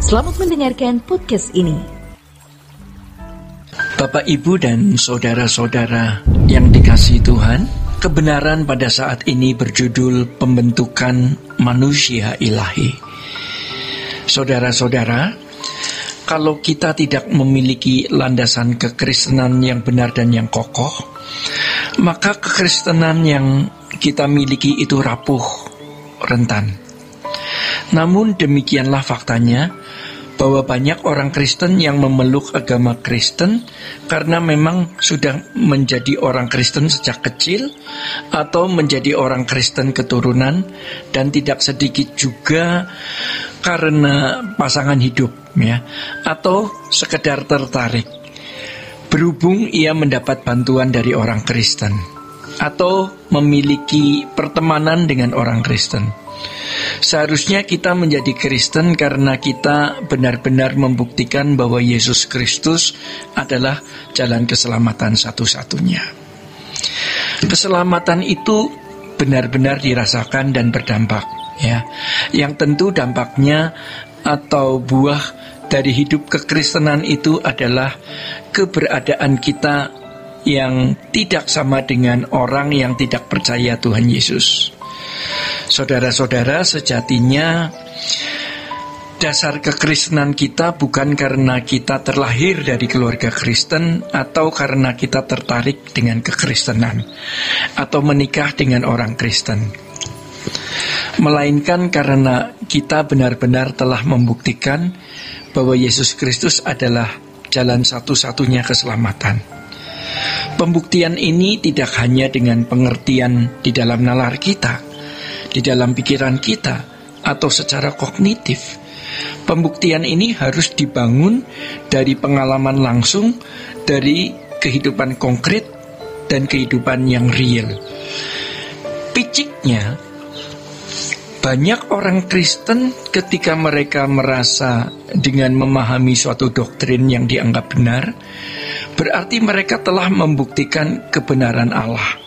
Selamat mendengarkan podcast ini. Bapak, Ibu, dan saudara-saudara yang dikasihi Tuhan, kebenaran pada saat ini berjudul pembentukan manusia ilahi. Saudara-saudara, kalau kita tidak memiliki landasan kekristenan yang benar dan yang kokoh, maka kekristenan yang kita miliki itu rapuh, rentan. Namun demikianlah faktanya, bahwa banyak orang Kristen yang memeluk agama Kristen karena memang sudah menjadi orang Kristen sejak kecil atau menjadi orang Kristen keturunan, dan tidak sedikit juga karena pasangan hidup, ya, atau sekedar tertarik berhubung ia mendapat bantuan dari orang Kristen atau memiliki pertemanan dengan orang Kristen. Seharusnya kita menjadi Kristen karena kita benar-benar membuktikan bahwa Yesus Kristus adalah jalan keselamatan satu-satunya. Keselamatan itu benar-benar dirasakan dan berdampak, ya. Yang tentu dampaknya atau buah dari hidup kekristenan itu adalah keberadaan kita yang tidak sama dengan orang yang tidak percaya Tuhan Yesus. Saudara-saudara, sejatinya dasar kekristenan kita bukan karena kita terlahir dari keluarga Kristen atau karena kita tertarik dengan kekristenan atau menikah dengan orang Kristen, melainkan karena kita benar-benar telah membuktikan bahwa Yesus Kristus adalah jalan satu-satunya keselamatan. Pembuktian ini tidak hanya dengan pengertian di dalam nalar kita, di dalam pikiran kita, atau secara kognitif. Pembuktian ini harus dibangun dari pengalaman langsung, dari kehidupan konkret dan kehidupan yang real. Piciknya, banyak orang Kristen ketika mereka merasa dengan memahami suatu doktrin yang dianggap benar, berarti mereka telah membuktikan kebenaran Allah.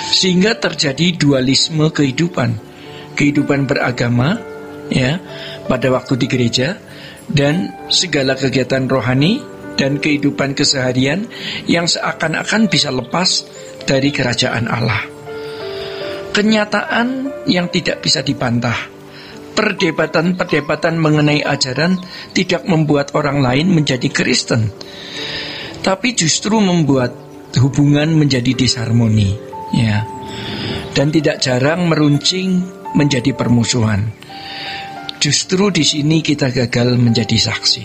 Sehingga terjadi dualisme kehidupan beragama, ya, pada waktu di gereja, dan segala kegiatan rohani dan kehidupan keseharian yang seakan-akan bisa lepas dari kerajaan Allah. Kenyataan yang tidak bisa dibantah. Perdebatan mengenai ajaran tidak membuat orang lain menjadi Kristen, tapi justru membuat hubungan menjadi disharmoni, ya, dan tidak jarang meruncing menjadi permusuhan. Justru di sini kita gagal menjadi saksi.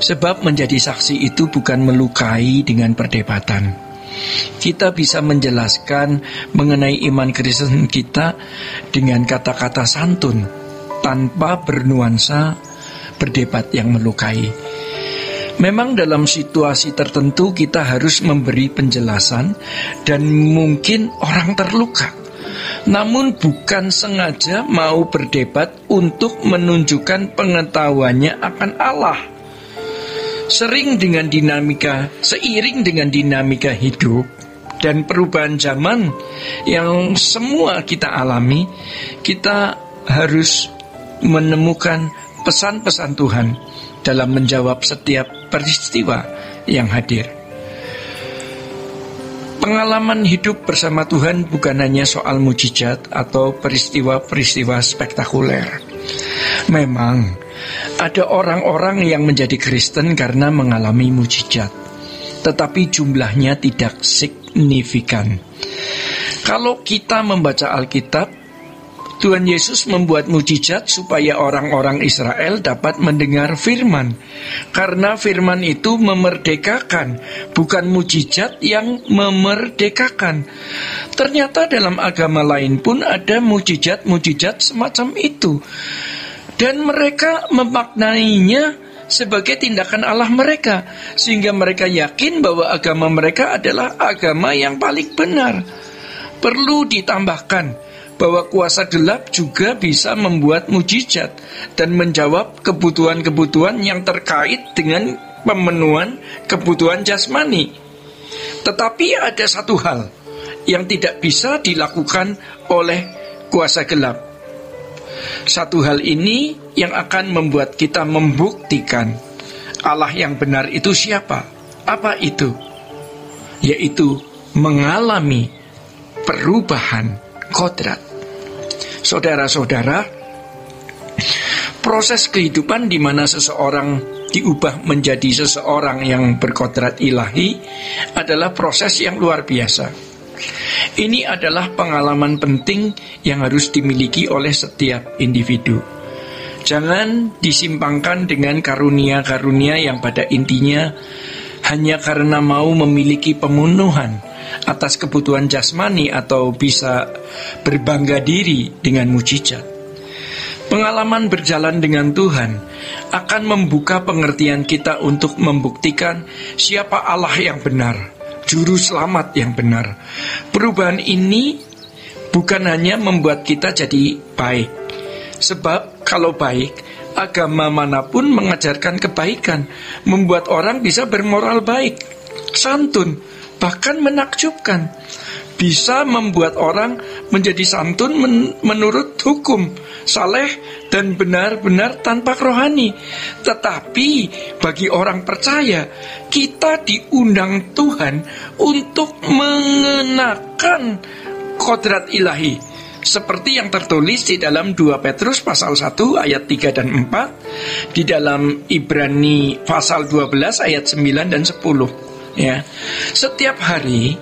Sebab menjadi saksi itu bukan melukai dengan perdebatan. Kita bisa menjelaskan mengenai iman Kristen kita dengan kata-kata santun, tanpa bernuansa berdebat yang melukai. Memang dalam situasi tertentu kita harus memberi penjelasan dan mungkin orang terluka. Namun bukan sengaja mau berdebat untuk menunjukkan pengetahuannya akan Allah. Seiring dengan dinamika hidup dan perubahan zaman yang semua kita alami, kita harus menemukan pesan-pesan Tuhan dalam menjawab setiap peristiwa yang hadir. Pengalaman hidup bersama Tuhan bukan hanya soal mujizat atau peristiwa-peristiwa spektakuler. Memang ada orang-orang yang menjadi Kristen karena mengalami mujizat, tetapi jumlahnya tidak signifikan. Kalau kita membaca Alkitab, Tuhan Yesus membuat mujizat supaya orang-orang Israel dapat mendengar firman. Karena firman itu memerdekakan, bukan mujizat yang memerdekakan. Ternyata dalam agama lain pun ada mujizat-mujizat semacam itu. Dan mereka memaknainya sebagai tindakan Allah mereka, sehingga mereka yakin bahwa agama mereka adalah agama yang paling benar. Perlu ditambahkan bahwa kuasa gelap juga bisa membuat mujizat dan menjawab kebutuhan-kebutuhan yang terkait dengan pemenuhan kebutuhan jasmani. Tetapi ada satu hal yang tidak bisa dilakukan oleh kuasa gelap. Satu hal ini yang akan membuat kita membuktikan Allah yang benar itu siapa. Apa itu? Yaitu mengalami perubahan kodrat. Saudara-saudara, proses kehidupan di mana seseorang diubah menjadi seseorang yang berkodrat ilahi adalah proses yang luar biasa. Ini adalah pengalaman penting yang harus dimiliki oleh setiap individu. Jangan disimpangkan dengan karunia-karunia yang pada intinya hanya karena mau memiliki pemenuhan atas kebutuhan jasmani atau bisa berbangga diri dengan mujizat. Pengalaman berjalan dengan Tuhan akan membuka pengertian kita untuk membuktikan siapa Allah yang benar, juru selamat yang benar. Perubahan ini bukan hanya membuat kita jadi baik, sebab kalau baik, agama manapun mengajarkan kebaikan, membuat orang bisa bermoral baik, santun, bahkan menakjubkan. Bisa membuat orang menjadi santun menurut hukum, saleh dan benar-benar tanpa rohani. Tetapi bagi orang percaya, kita diundang Tuhan untuk mengenakan kodrat ilahi, seperti yang tertulis di dalam 2 Petrus pasal 1 ayat 3 dan 4, di dalam Ibrani pasal 12 ayat 9 dan 10. Ya. Setiap hari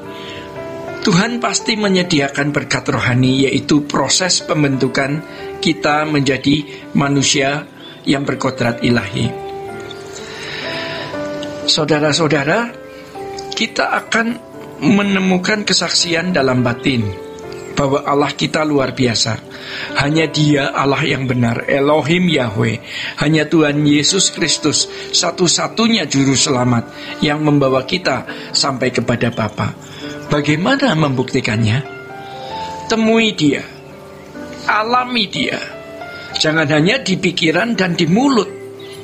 Tuhan pasti menyediakan berkat rohani, yaitu proses pembentukan kita menjadi manusia yang berkodrat ilahi. Saudara-saudara, kita akan menemukan kesaksian dalam batin bahwa Allah kita luar biasa. Hanya Dia Allah yang benar, Elohim Yahweh. Hanya Tuhan Yesus Kristus, satu-satunya juru selamat yang membawa kita sampai kepada Bapa. Bagaimana membuktikannya? Temui Dia, alami Dia. Jangan hanya di pikiran dan di mulut.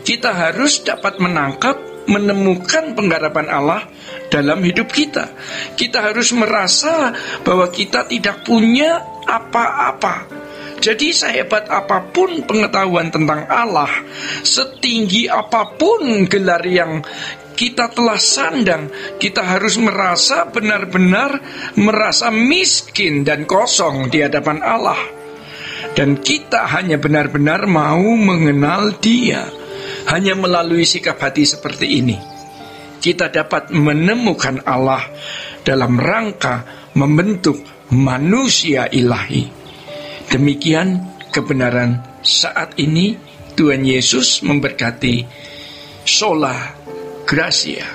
Kita harus dapat menangkap, menemukan penggarapan Allah dalam hidup kita. Kita harus merasa bahwa kita tidak punya apa-apa. Jadi sehebat apapun pengetahuan tentang Allah, setinggi apapun gelar yang kita telah sandang, kita harus merasa benar-benar merasa miskin dan kosong di hadapan Allah. Dan kita hanya benar-benar mau mengenal Dia. Hanya melalui sikap hati seperti ini, kita dapat menemukan Allah dalam rangka membentuk manusia ilahi. Demikian kebenaran saat ini. Tuhan Yesus memberkati. Sola Gracia.